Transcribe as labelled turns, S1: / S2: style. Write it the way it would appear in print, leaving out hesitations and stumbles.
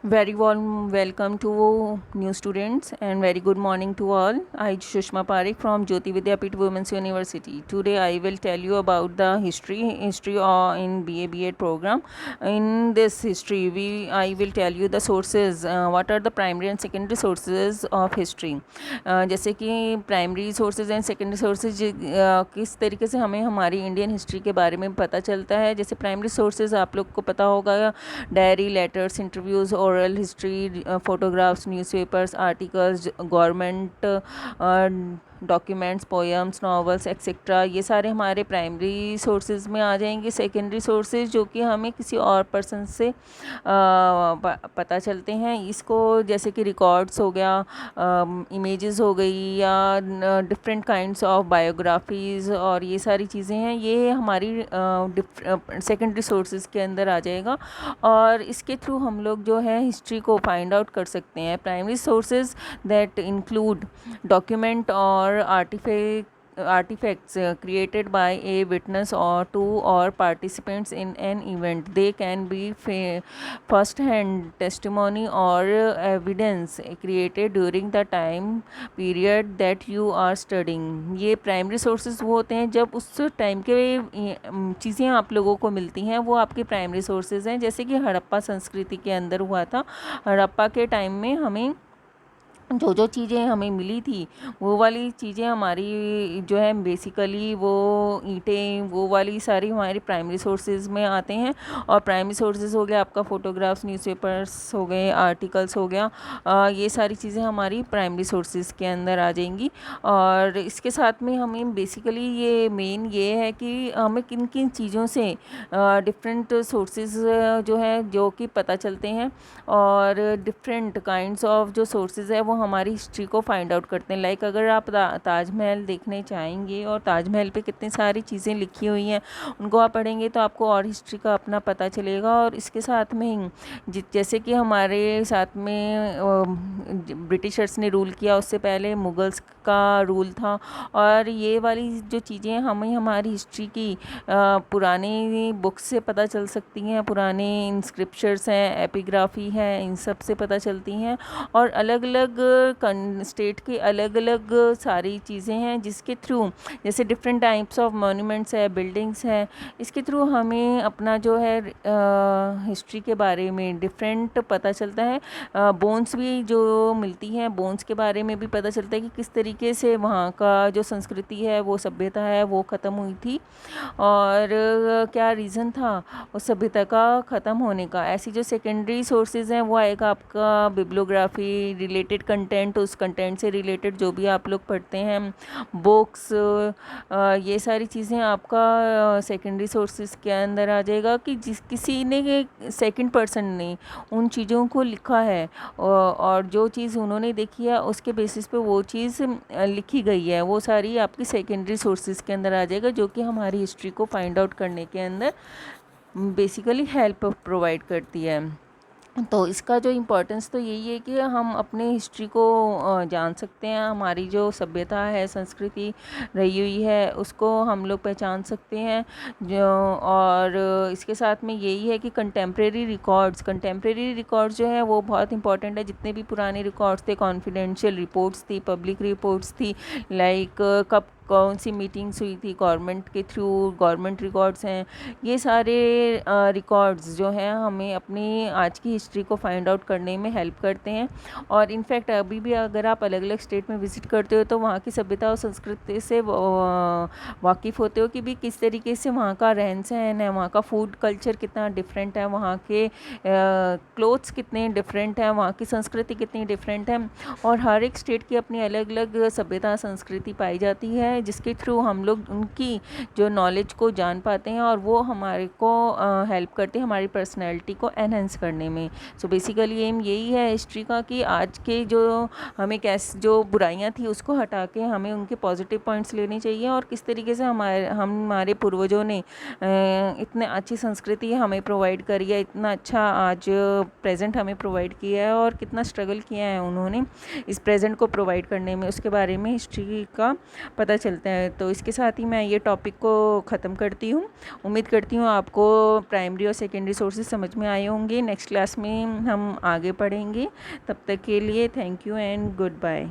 S1: Very warm welcome to new students and very good morning to all. I Shushma Parekh from Jyoti Vidyapith Women's University. Today I will tell you about the history in BA B.Ed program. In this history, I will tell you the sources. What are the primary and secondary sources of history? जैसे कि primary sources and secondary sources किस तरीके से हमें हमारी Indian history के बारे में पता चलता है. जैसे प्राइमरी सोर्सेज आप लोग को पता होगा, diary, letters, interviews, oral history, photographs, newspapers, articles, government documents, poems, novels etcetera, ये सारे हमारे प्राइमरी सोर्सेज में आ जाएंगे. सेकेंडरी सोर्सेज जो कि हमें किसी और पर्सन से पता चलते हैं, इसको जैसे कि रिकॉर्ड्स हो गया, इमेजेस हो गई, या डिफरेंट काइंड्स ऑफ बायोग्राफीज़, और ये सारी चीज़ें हैं, ये हमारी सेकेंडरी सोर्सेज के अंदर आ जाएगा. और इसके थ्रू हम लोग जो है हिस्ट्री को फाइंड आउट कर सकते हैं. Primary sources that include document और artifacts created by a witness or two or participants in an event. They can be first hand testimony or evidence created during the time period that you are studying. ये primary sources वो होते हैं जब उस time के चीज़ें आप लोगों को मिलती हैं, वो आपके प्राइमरी सोर्सेज हैं. जैसे कि हड़प्पा संस्कृति के अंदर हुआ था. हड़प्पा के टाइम में हमें जो जो चीज़ें हमें मिली थी, वो वाली चीज़ें हमारी जो है बेसिकली वो ईंटें, वो वाली सारी हमारी प्राइमरी सोर्सेज में आते हैं. और प्राइमरी सोर्सेज हो गया आपका फोटोग्राफ्स, न्यूज़पेपर्स हो गए, आर्टिकल्स हो गया, ये सारी चीज़ें हमारी प्राइमरी सोर्सेज के अंदर आ जाएंगी. और इसके साथ में हमें बेसिकली ये मेन ये है कि हमें किन किन चीज़ों से डिफरेंट सोर्सेज जो है जो कि पता चलते हैं, और डिफरेंट काइंड्स ऑफ जो सोर्सेज है वो हमारी हिस्ट्री को फाइंड आउट करते हैं. लाइक अगर आप ताजमहल देखने चाहेंगे और ताजमहल पे कितनी सारी चीज़ें लिखी हुई हैं, उनको आप पढ़ेंगे तो आपको और हिस्ट्री का अपना पता चलेगा. और इसके साथ में जैसे कि हमारे साथ में ब्रिटिशर्स ने रूल किया, उससे पहले मुगल्स का रूल था. और ये वाली जो चीज़ें हमें हमारी हिस्ट्री की पुरानी बुक्स से पता चल सकती हैं, पुराने इंस्क्रिप्शंस हैं, एपिग्राफी है, इन सब से पता चलती हैं. और अलग अलग स्टेट के अलग अलग सारी चीज़ें हैं जिसके थ्रू, जैसे डिफरेंट टाइप्स ऑफ मॉन्यूमेंट्स है, बिल्डिंग्स हैं, इसके थ्रू हमें अपना जो है हिस्ट्री के बारे में डिफरेंट पता चलता है. बोन्स भी जो मिलती हैं, बोन्स के बारे में भी पता चलता है कि किस तरीके से वहाँ का जो संस्कृति है, वो सभ्यता है, वो ख़त्म हुई थी और क्या रीज़न था उस सभ्यता का ख़त्म होने का. ऐसी जो सेकेंडरी सोर्सेज हैं वो आएगा आपका बिब्लियोग्राफी, रिलेटेड कंटेंट, उस कंटेंट से रिलेटेड जो भी आप लोग पढ़ते हैं, बुक्स, ये सारी चीज़ें आपका सेकेंडरी सोर्सेज के अंदर आ जाएगा कि जिस किसी ने सेकंड पर्सन ने उन चीज़ों को लिखा है, और जो चीज़ उन्होंने देखी है उसके बेसिस पे वो चीज़ लिखी गई है, वो सारी आपकी सेकेंडरी सोर्सेज के अंदर आ जाएगा, जो कि हमारी हिस्ट्री को फाइंड आउट करने के अंदर बेसिकली हेल्प प्रोवाइड करती है. तो इसका जो इम्पोर्टेंस तो यही है कि हम अपने हिस्ट्री को जान सकते हैं, हमारी जो सभ्यता है, संस्कृति रही हुई है, उसको हम लोग पहचान सकते हैं. जो और इसके साथ में यही है कि कंटेम्प्रेरी रिकॉर्ड्स जो है वो बहुत इंपॉर्टेंट है. जितने भी पुराने रिकॉर्ड्स थे, कॉन्फिडेंशियल रिपोर्ट्स थी, पब्लिक रिपोर्ट्स थी, लाइक कब कौन सी मीटिंग्स हुई थी गवर्नमेंट के थ्रू, गवर्नमेंट रिकॉर्ड्स हैं, ये सारे रिकॉर्ड्स जो हैं हमें अपनी आज की हिस्ट्री को फाइंड आउट करने में हेल्प करते हैं. और इनफैक्ट अभी भी अगर आप अलग अलग स्टेट में विज़िट करते हो तो वहाँ की सभ्यता और संस्कृति से वाकिफ़ होते हो कि भी किस तरीके से वहाँ का रहन सहन है, वहाँ का फूड कल्चर कितना डिफरेंट है, वहाँ के क्लोथ्स कितने डिफरेंट हैं, वहाँ की संस्कृति कितनी डिफरेंट है. और हर एक स्टेट की अपनी अलग अलग सभ्यता संस्कृति पाई जाती है, जिसके थ्रू हम लोग उनकी जो नॉलेज को जान पाते हैं, और वो हमारे को हेल्प करते हैं हमारी पर्सनैलिटी को एनहेंस करने में. सो बेसिकली एम यही है हिस्ट्री का कि आज के जो हमें जो बुराइयां थी उसको हटा के हमें उनके पॉजिटिव पॉइंट्स लेने चाहिए, और किस तरीके से हमारे पूर्वजों ने इतने अच्छी संस्कृति हमें प्रोवाइड करी है, इतना अच्छा आज प्रेजेंट हमें प्रोवाइड किया है, और कितना स्ट्रगल किया है उन्होंने इस प्रेजेंट को प्रोवाइड करने में, उसके बारे में हिस्ट्री का पता चलता है। तो इसके साथ ही मैं ये टॉपिक को ख़त्म करती हूँ। उम्मीद करती हूँ आपको प्राइमरी और सेकेंडरी सोर्सेज समझ में आए होंगे। नेक्स्ट क्लास में हम आगे पढ़ेंगे। तब तक के लिए thank you and good bye.